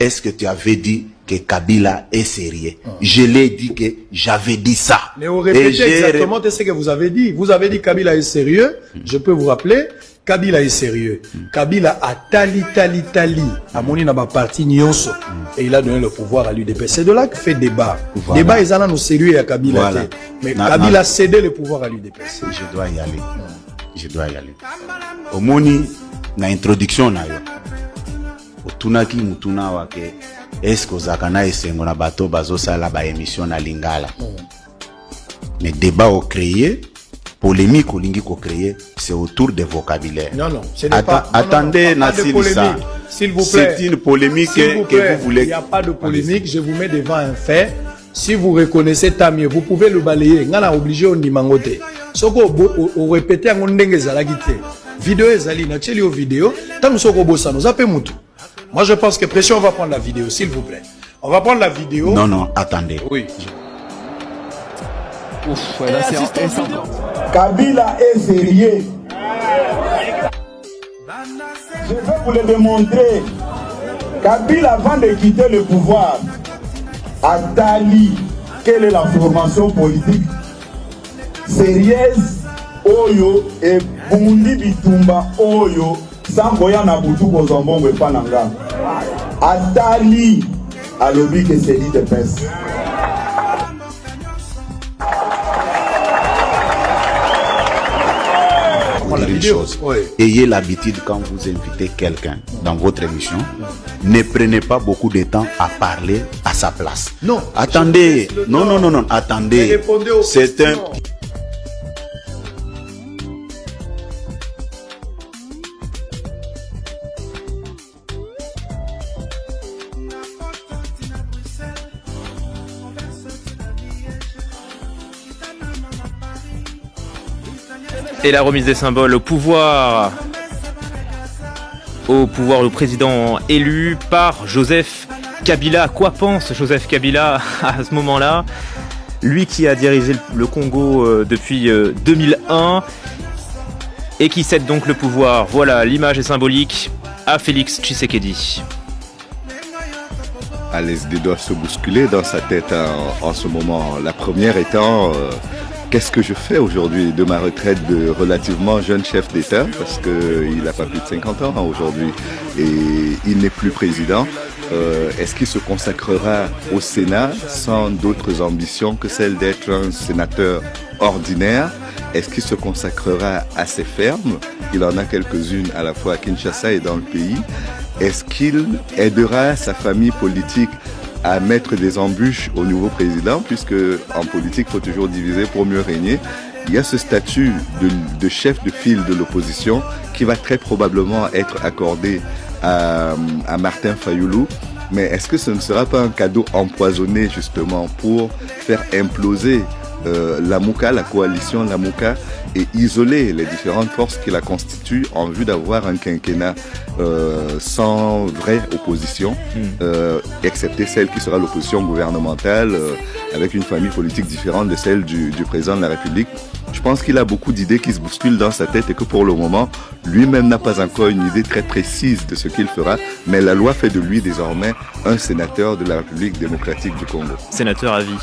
est-ce que tu avais dit que Kabila est sérieux? Je l'ai dit que j'avais dit ça. Mais vous répétez exactement ce que vous avez dit. Vous avez dit Kabila est sérieux. Je peux vous rappeler, Kabila est sérieux. Kabila a tali. À mon n'a pas parti nyonso. Et il a donné le pouvoir à l'UDP. C'est de là que fait débat. Voilà. Débat, ils en ont sérieux à Kabila. Voilà. Mais Kabila a cédé le pouvoir à l'UDP. Je dois y aller. Je dois y aller. Au moni, na introduction na yo. Otunaki mutuna wake. Est-ce que Zakana et Sengona Bato Bazo Sala ba émission na Lingala? Mais débat au créé, polémique au lingi ko créé, c'est autour des vocabulaires. Non, ce n'est pas. Attendez, Nassir ça. S'il vous plaît. C'est une polémique que vous voulez. Il n'y a pas de polémique, je vous mets devant un fait. Si vous reconnaissez, tant mieux. Vous pouvez le balayer. On a obligé on dimangote. Soko o répéter en ndenge zalagite. Vidéo ezali na tcheli au vidéo. Tant soko bossa nous appelle mutu. Moi je pense que pression on va prendre la vidéo s'il vous plaît. On va prendre la vidéo. Non, attendez. Oui. Ouf, ouais, là c'est Kabila est sérieux. Je vais vous le démontrer. Kabila, avant de quitter le pouvoir, a Tali, quelle est la formation politique sérieuse, Oyo et Bundi Bitumba Oyo, sans Boya Nabutu Kozambon et Pananga. A Tali, à l'objet que c'est dit de peste. Une chose. Oui. Ayez l'habitude quand vous invitez quelqu'un dans votre émission, ne prenez pas beaucoup de temps à parler à sa place. Non. Attendez. Non, attendez. C'est un... Et la remise des symboles au pouvoir, le président élu par Joseph Kabila. Quoi pense Joseph Kabila à ce moment-là? Lui qui a dirigé le Congo depuis 2001 et qui cède donc le pouvoir. Voilà, l'image est symbolique à Félix Tshisekedi. Les idées doivent se bousculer dans sa tête en ce moment. La première étant... qu'est-ce que je fais aujourd'hui de ma retraite de relativement jeune chef d'État, parce qu'il n'a pas plus de 50 ans aujourd'hui et il n'est plus président. Est-ce qu'il se consacrera au Sénat sans d'autres ambitions que celle d'être un sénateur ordinaire? Est-ce qu'il se consacrera à ses fermes? Il en a quelques-unes à la fois à Kinshasa et dans le pays. Est-ce qu'il aidera sa famille politique à mettre des embûches au nouveau président, puisque en politique, il faut toujours diviser pour mieux régner. Il y a ce statut de chef de file de l'opposition qui va très probablement être accordé à Martin Fayoulou. Mais est-ce que ce ne sera pas un cadeau empoisonné justement pour faire imploser la Mouka, la coalition la Mouka, et isoler les différentes forces qui la constituent en vue d'avoir un quinquennat sans vraie opposition, excepté celle qui sera l'opposition gouvernementale, avec une famille politique différente de celle du président de la République. Je pense qu'il a beaucoup d'idées qui se bousculent dans sa tête et que pour le moment, lui-même n'a pas encore une idée très précise de ce qu'il fera, mais la loi fait de lui désormais un sénateur de la République démocratique du Congo. Sénateur à vie.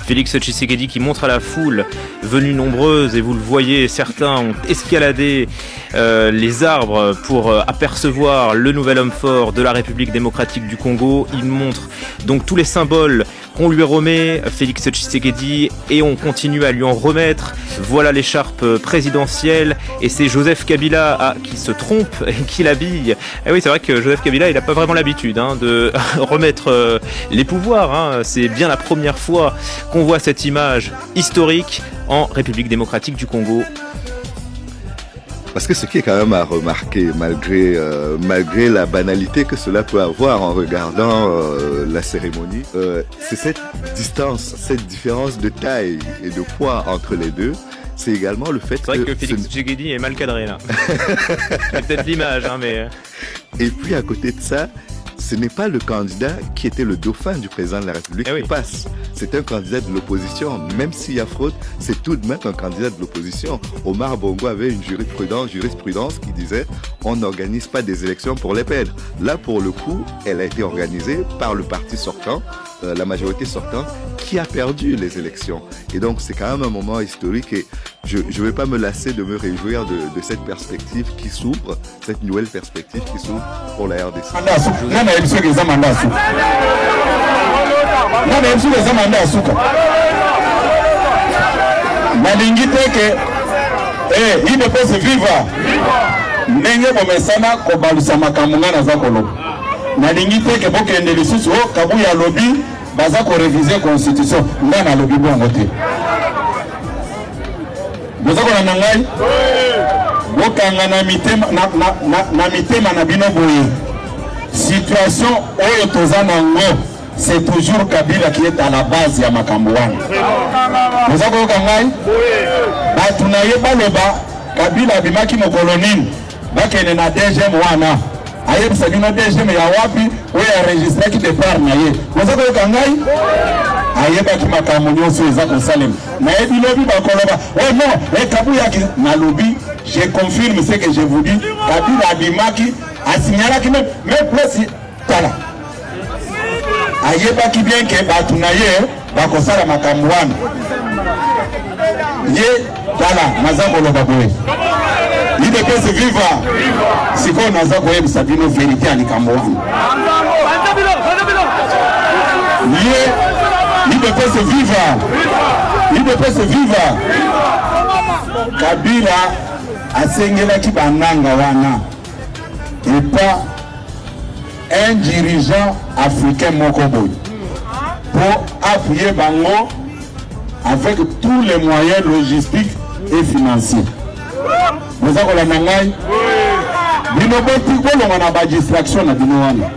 Félix Tshisekedi qui montre à la foule venue nombreuse, et vous le voyez, certains ont escaladé les arbres pour apercevoir le nouvel homme fort de la République démocratique du Congo. Il montre donc tous les symboles qu'on lui remet, Félix Tshisekedi, et on continue à lui en remettre. Voilà l'écharpe présidentielle, et c'est Joseph Kabila qui se trompe et qui l'habille. Et oui, c'est vrai que Joseph Kabila, il n'a pas vraiment l'habitude de remettre les pouvoirs. C'est bien la première fois qu'on voit cette image historique en République démocratique du Congo. Parce que ce qui est quand même à remarquer, malgré la banalité que cela peut avoir en regardant la cérémonie, c'est cette distance, cette différence de taille et de poids entre les deux. C'est également le fait que... C'est vrai que Félix Tshisekedi est mal cadré là. C'est peut-être l'image, mais... Et puis à côté de ça, ce n'est pas le candidat qui était le dauphin du président de la République qui passe. C'est un candidat de l'opposition. Même s'il y a fraude, c'est tout de même un candidat de l'opposition. Omar Bongo avait une jurisprudence qui disait on n'organise pas des élections pour les perdre. Là, pour le coup, elle a été organisée par le parti sortant, la majorité sortante, qui a perdu les élections. Et donc, c'est quand même un moment historique et je ne vais pas me lasser de me réjouir de cette perspective qui s'ouvre, cette nouvelle perspective qui s'ouvre pour la RDC. Il ne peut se vivre. Ndenge bomesana kobalusa makambo ngana za koloba. Nalingi te ke bokende lisusu kabuya lobby baza ko réviser constitution ngana lobby bongo te. Boza ko na ngai? Bokanga na mitema na bino boye. Situation oyo tozana ngo, c'est toujours Kabila qui est à la base ya makambo wana. Boza ko kangai? Batu na yeba loba Kabila bimaki mokolo nini bakene na DGM wana ayebisa bino DGM ya wapi oyo enregistré départ na ye boza koyoka ngai ayebaki makambo nyonso eza kosalema nayebi lobi bakoloba oh non Kabuyaki na lobi je confirme ce que je vous dis Kabila abimaki asignalaki même place tala ayebaki bien que batu na ye bakosala makambo wana ye tala naza koloba boye il ne peut se vivre si on naza koyebisa bino vérité ya likambo wana ye il ne peut se vivre il ne peut se vivre Kabila asengelaki bananga wana et pas un dirigeant africain moko boye pour appuyer bango avec tous les moyens logistiques et financiers. Vous avez la nangai? Bino boti kolonga na ba distraction na bino wana.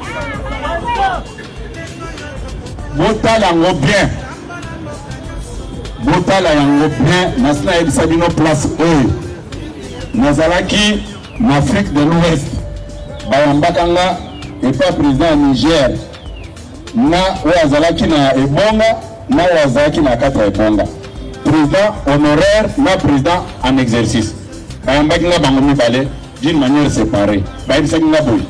Botala yango bien. Botala yango bien. Nasna ebisa bino place oyo. Nazalaki en Afrique de l'Ouest. Bayambakanga et pas président Niger. Na oazalaki na ebonga. Na wazaki na kata ebonga président honoraire na président en exercice bayambaki nga bango mibale d'une manière séparée bayebisaki nga boye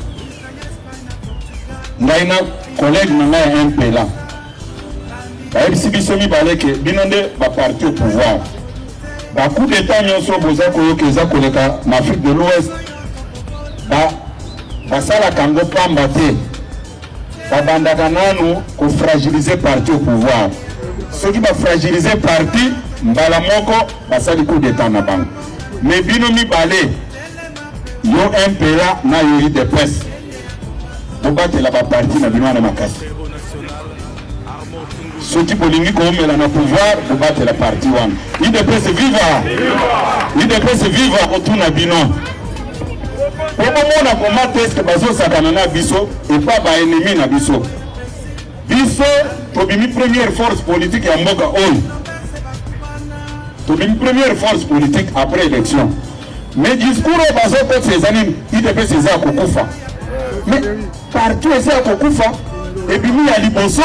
ngai na collègue na ngai MPLA bayebisi biso mibale ke bino nde baparti au pouvoir bacoup d'état nyonso boza koyoka eza koleka na Afrique de l'Ouest basalaka yango pamba te babandaka nanu kofragiliser parti au pouvoir ceux qui va fragiliser parti mbala moko basali coup d'état na bango mais bino mibale yo MPLA na yo de presse bobatela ba parti na bino na makasi ceux qui bolingi komela na pouvoir bobatela parti wana il de presse viva otuna bino pomona comment est-ce que bazo sakana na biso et pas ba ennemi na biso biso tobimi première force politique ya mboka oyo tobimi première force politique après élection mais discours oyo bazokotisa eza nini idps eza kokufa mais parti eza kokufa ebimi ya liboso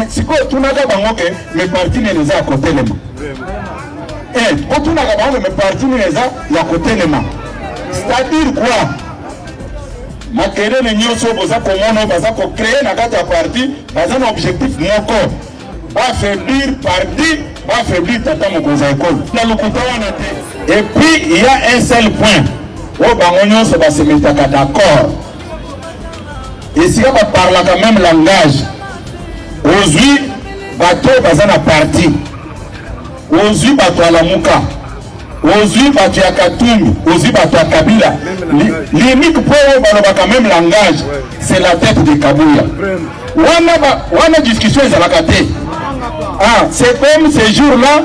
sikoyo tunaka bango ke me parti nene eza ya kotelema otunaka bango me parti nene eza ya kotelema c'est-à-dire quoi makelele nyonso boza komona baza ko créer na kati ya parti baza na objectif moko affaiblir parti affaiblir tata mokonzi ya ekolo na lokuta wana te et puis il y a un seul point oyo bango nyonso basemetaka d'accord esika baparlaka même langage ozwi bato baza na parti ozwi bato ya lamuka ozwi bato ya Katumbi ozwi bato ya Kabila l'unique point oyo balobaka même langage c'est la tête de Kabuya wana discussion ezalaka te c'est comme ce jour-là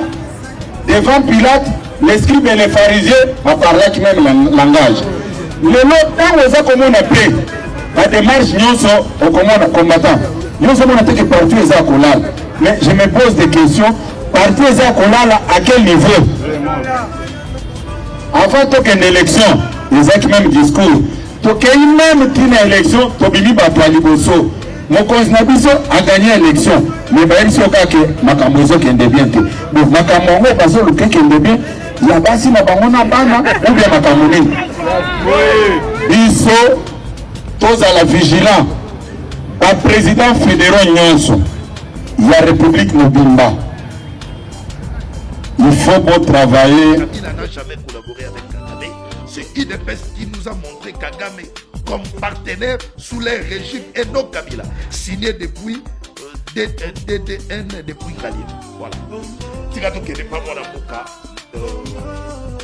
devant Pilate les scribes et les pharisiens baparlaki même langage lelo ntango eza komona pe badémarche nyonso okomona combattant nyonso mona te ke parti eza kolala mais je me pose des questions parti eza kolala à quel niveau avant tokende élection ezaki même discours tokei même tina élection tobimi bato ya liboso mokonzi na biso a gagné élection mais bayebi kaka makambo ezokende bien te donc makambo yango bazoluka ekende bien ya basi na bango na bana ou bien makambo nini biso tozala vigilant baprésident fédéraux nyonso ya république mobimba il faut beau travailler. Kabila n'a jamais collaboré avec Kagame. C'est UDPS qui nous a montré Kagame comme partenaire sous les régimes et non Kabila, signé depuis DDN, depuis Galien. Voilà. Tikato qui n'est pas mon avocat,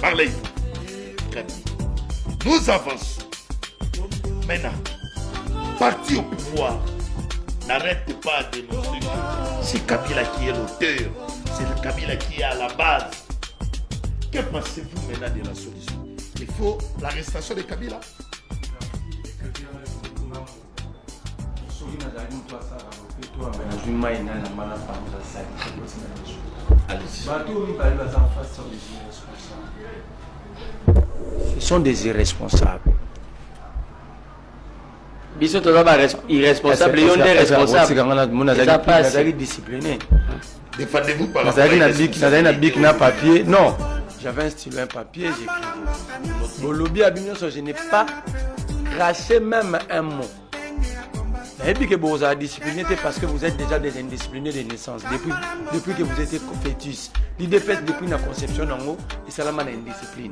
parlez. Très bien. Nous avançons. Maintenant, parti au pouvoir, n'arrête pas de dénoncer que c'est Kabila qui est l'auteur, c'est le Kabila qui est à la base. Que pensez-vous maintenant de la solution? Il faut l'arrestation de Kabila. Ce sont des irresponsables. Biso toza irresponsable, ils ont des responsables. Discipliné. Défendez-vous par un papier. Non, j'avais un stylo, un papier, j'écrivais. Au lobby à Bignon, je n'ai pas craché même un mot. Et puis que vous avez discipliné parce que vous êtes déjà des indisciplinés de naissance. Depuis que vous étiez fœtus. L'idée fait depuis la conception en haut, et c'est la manière indiscipline.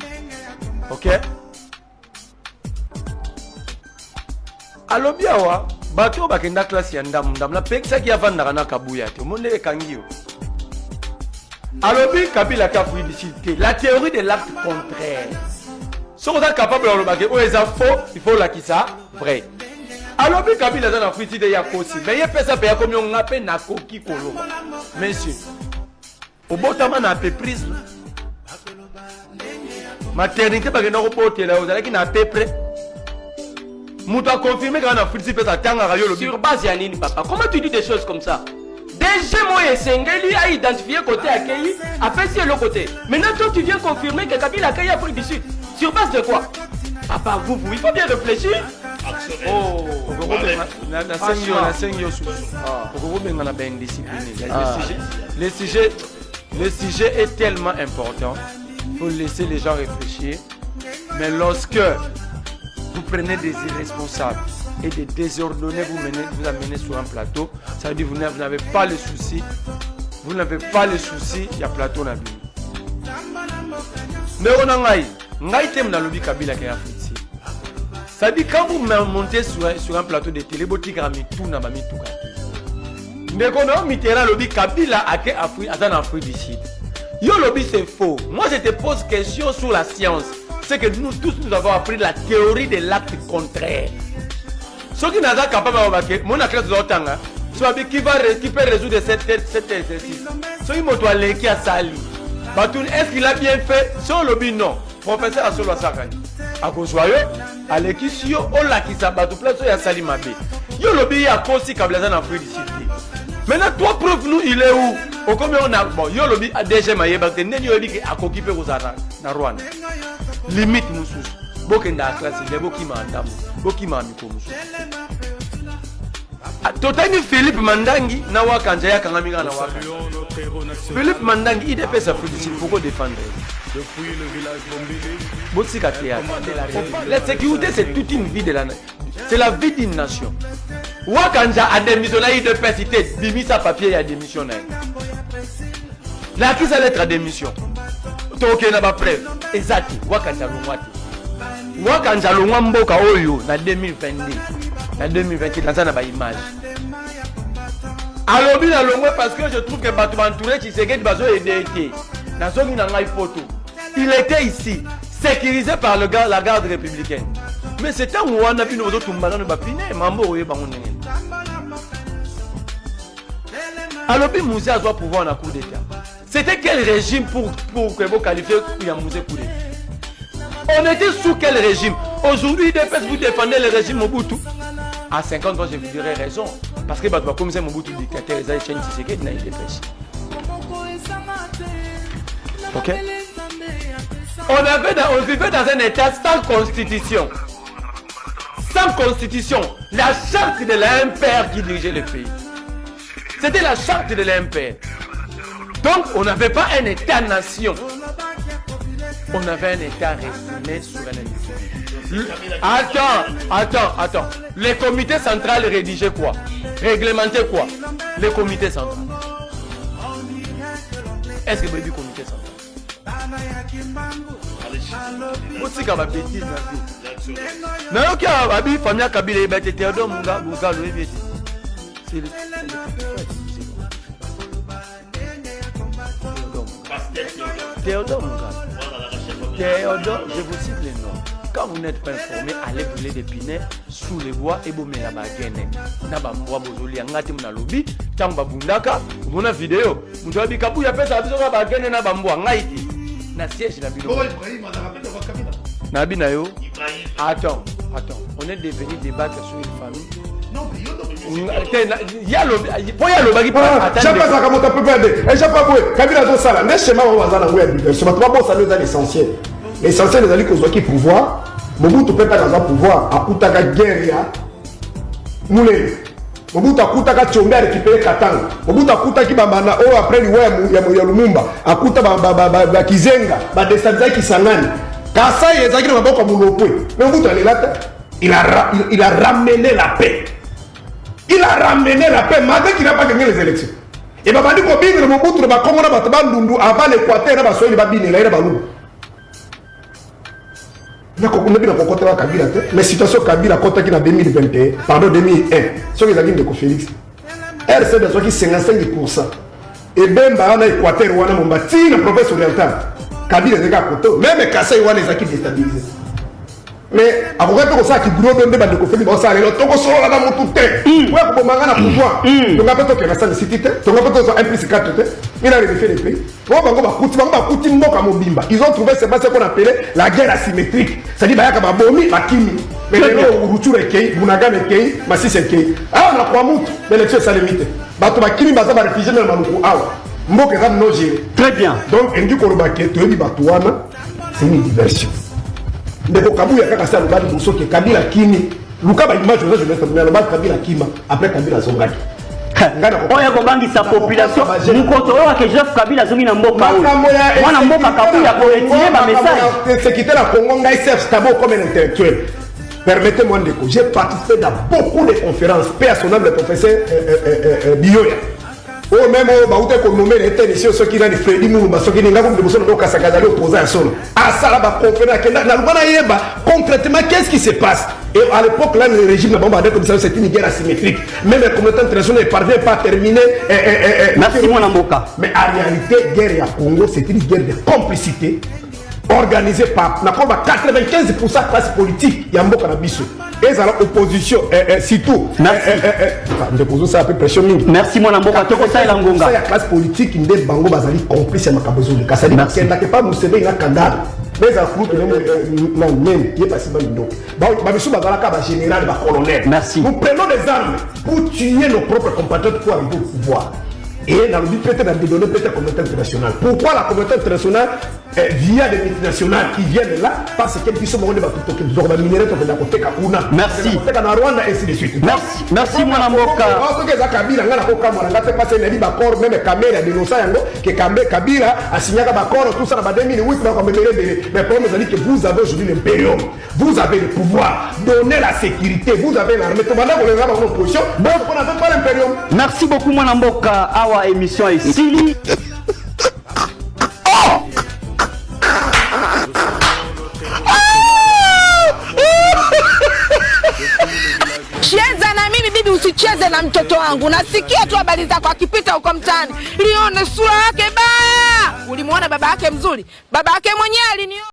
Ok? Alors bien, bateau bakenda classe ya ndam na peksa ki avanda na kabuya te monde ekangio. Alors bien Kabila ka fluidité, la théorie de l'acte contraire. Si vous êtes capable de le baquer, les infos, il faut la qui ça vrai. Alors bien Kabila dans la fluidité ya kosi, mais il fait ça pour comme on appelle na koki kolo. Monsieur. Au botama na peu prise. Maternité bakenda ko porter là, vous allez qui na peu près. Mouta confirmé qu'on a fait ça tanga rayo le Sur base Yanini papa, comment tu dis des choses comme ça? Déjà moi et Sengeli a identifié côté accueilli, a fait si l'autre côté. Maintenant toi tu viens confirmer que Kabila accueille Afrique du Sud. Sur base de quoi? Papa, vous, il faut bien réfléchir. Oh, le sujet est tellement important. Il faut laisser les gens réfléchir. Mais lorsque vous prenez des irresponsables et des désordonnés, vous amenez sur un plateau, ça veut dire que vous n'avez pas le souci. Vous n'avez pas le souci, il y a plateau dans le but. Mais on a un lobby Kabila qui est Afrique. Ça dit quand vous montez sur un plateau de télé, vous avez tout na mami tout kati. Mais quand on mitera lobby Kabila a que Afrique du Sud. Yo lobby c'est faux. Moi je te pose question sur la science. C'est que nous tous nous avons appris la théorie de l'acte contraire. Ce qui n'a pas capable de mon classe de l'OTAN, qui peut résoudre cet exercice. Ce qui m'a qui a sali. Est-ce qu'il a bien fait? Sur le lobby non. Professeur Asolo Sakani. A cause de à l'équipe, on l'a qui s'abat tout place, il y a sali ma bé. Yo lobby a consi Kabila en Afrique du Sud. Maintenant, toi, prouve-nous, il est où? Au combien on a. Bon, yo lobby a déjà maillé, parce que n'est-ce pas à s'occuper aux Arabes, dans Rwanda. Limite, nous sommes. Beaucoup de la classe, il y a beaucoup qui m'ont beaucoup qui m'ont mis comme ça. Totani Philippe Mandangi, Nawa Kanjaya Kangamika Nawa. Philippe Mandangi, il dépêche sa politique pour défendre. Depuis le village Bombélé. La sécurité, c'est toute une vie de la nation. C'est la vie d'une nation. Wakanja a démissionné, il dépêche, il a mis sa papier, il a démissionné. Là, qui ça lettre à démission? Toke na ba preuve. Exact. Wakanja Longwati. Wakanja Longwamboka Oyo, na 2022. Na 2028, dans ça, na ba image. Alors, bien, parce que je trouve que Batou entouré, tu sais que Bazo est été. Dans son photo. Il était ici, sécurisé par la garde républicaine. Mais c'était un moment où on a vu nos autres malades de Mambo ou alors, puis Moussa doit pouvoir en coup d'État. C'était quel régime pour que vous qualifiez Moussa coup d'État? On était sous quel régime? Aujourd'hui, vous défendez le régime Mobutu. À 50 ans, je vous dirais raison. Parce que comme c'est Mobutu dictateur, les Haïtiens, c'est qu'il n'a pas dépêché. Ok? On vivait dans un état sans constitution. sans constitution, la charte de l'impère qui dirigeait le pays. C'était la charte de l'impère. Donc, on n'avait pas un État-nation. On avait un État résumé souverain. Attends. Le comité central rédigeait quoi? Réglementait quoi? Le comité central. Est-ce que vous avez dit comité central? Aussi comme ma bêtise, mais ok, Abi, famille Kabila, il était Théodore Munga, le c'est Théodore Munga. Théodore, je vous cite les noms. Quand vous n'êtes pas informé, allez brûler des pinets sous les bois et vous mettez la baguette. Naba mboa bozoli angati mna lobby, tamba bundaka, vous avez vidéo. Vous avez dit kapu ya pesa abiso ka baguette na bamboa ngaiti. Na siège na bino. Nabi na yo. Attends. On est devenu débattre sur une famille. Non, il y a le pour y a le bagi pour attendre. J'ai pas ça comme on peut perdre. Et j'ai pas joué. Kabila do sala. Mais chez moi on va dans web. Ce matin bon ça nous a l'essentiel. L'essentiel des alliés qu'on soit qui pouvoir. Mobutu peut pas dans un pouvoir. A kutaka guerre ya. Moulé. Mobutu akutaka chombe à récupérer Katanga. Mobutu akutaki bambana oh après lui ya Lumumba. Akuta ba Kizenga, ba déstabiliser Kisangani. Kasa yezaki na maboko mulopwe. Mais Mobutu alelata. Il a ramené la paix. Il a ramené la paix malgré qu'il n'a pas gagné les élections. Et bah dit qu'on bine le Mobutu ba Congo na Batabandundu avant l'Équateur na ba soyi ba bine la ira ba lu. Mais situation Kabila quand qui en 2021, pardon 2001, sur les amis de Félix, RC de qui 55%. Et Bemba en Équateur ou en Mombati, le province orientale, Kabila est à côté, même Kassai ou les acquis déstabilisés. Mais après tout ça qui gros donne des bandes de Félix, bon ça le tongo solo la dans tout terre. Ouais pour mangana pouvoir. Donc après que la salle cité, donc après tout ça implique 4 têtes. Il a refait les pays. Ils ont trouvé ce qu'on appelait la guerre asymétrique. C'est-à-dire qu'il y a Bomi, Bakimi. Mais les gens Urutu Rekei, Bunaga Rekei, Massis Rekei. Ah, on a quoi moutre, l'élection ça limite. Bato Bakimi, Baza va réfugier dans le Manoukou. Ah, Mboke Ram no géré. Très bien. Donc, Ndi Korobake, Toyobi Batouana, c'est une diversion. Ndeko Kabouya Kakasa Lubadi Boussoke, Kabila Kimi. Luka ba image je laisse tomber le Kabila Kima après Kabila Zongaki. Oya kobangisa population mukoto oyo ke Joseph Kabila zongi na mboka oyo mwana mboka Kabila ko retirer ba message c'est quitter la Congo ngai chef stabo comme un intellectuel. Permettez-moi de j'ai participé dans beaucoup de conférences paix à son âme le professeur Bioya. Oh même au baouté ko nommer les techniciens ceux qui dans les Freddy Moumba ceux qui n'ont pas de besoin de kasakadali opposé à son à ça la conférence que na lubana yeba concrètement qu'est-ce qui se passe. Et à l'époque là le régime n'a pas bandé comme ça c'était une guerre asymétrique même la communauté internationale ne parvient pas à terminer merci mon amboka mais en réalité guerre à Congo c'était une guerre de complicité organisée par na 95% classe politique ya mboka na biso et ça l'opposition surtout ça peu pression merci mon amboka toko ça la ngonga ça ya classe politique nde bango bazali complice ya makabozo de kasali kenda ke pas Museveni na kandara mais à coup non même il est passé dans le dos ba biso bazala ka ba général ba colonel merci nous prenons des armes pour tuer nos propres compatriotes pour arriver au pouvoir. Et dans le but peut-être de donner peut-être la communauté internationale. Pourquoi la communauté internationale via des multinationales qui viennent là? Parce qu'elles puissent me rendre merci. Merci mon amboka. Kabila a signé tout ça dans 2008 mais le problème est que vous avez aujourd'hui l'impérium, vous avez le pouvoir, donnez la sécurité, vous avez l'armée. Merci beaucoup mon amboka. Awa émission ici. Cheza na mimi bibi, usicheze na mtoto wangu. Nasikia tu habari zako akipita huko mtaani. Lione sura yake baya. Ulimuona baba yake mzuri? Baba yake mwenyewe aliniona.